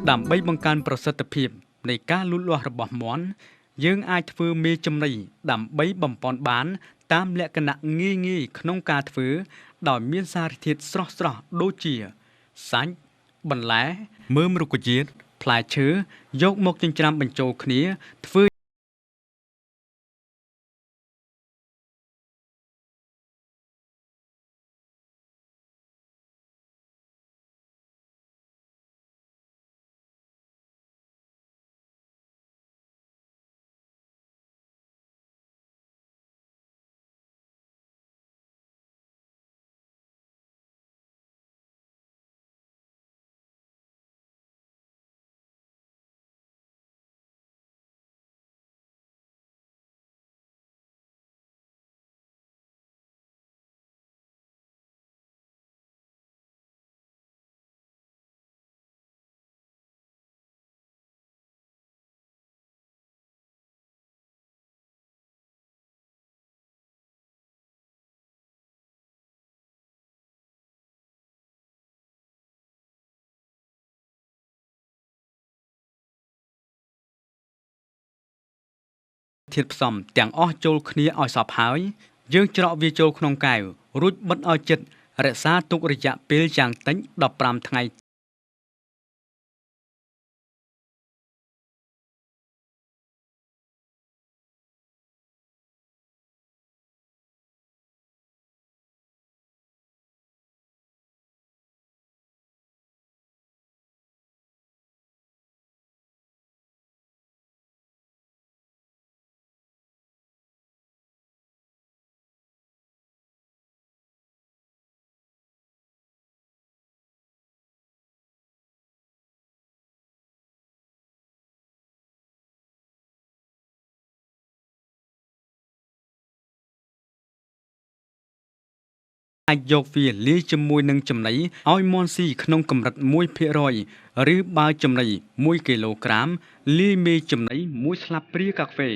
ដើម្បីបង្កើនប្រសិទ្ធភាពនៃការលូតលាស់របស់មាន់យើងអាចធ្វើមេចំណីដើម្បីបំពន់បានតាមលក្ខណៈងាយៗក្នុងការធ្វើដោយមានសារធាតុស្រស់ៗដូចជាសាច់បន្លែមើមរុក្ខជាតិផ្លែឈើយកមកចិញ្ច្រាំបញ្ចូលគ្នាធ្វើធាតុផ្សំទាំងអស់ចូលគ្នាឲ្យសព្វហើយយើងច្រកវាចូលក្នុងកែវរួចបិទឲ្យជិតរក្សាទុករយៈពេលយ៉ាងតិច15ថ្ងៃអាចយកវាលាយជាមួយនឹងចំណីឲ្យមាន់ស៊ីក្នុងកម្រិត 1% ឬបើចំណី1គីឡូក្រាមលាយមេចំណី1ស្លាបព្រាកាហ្វេ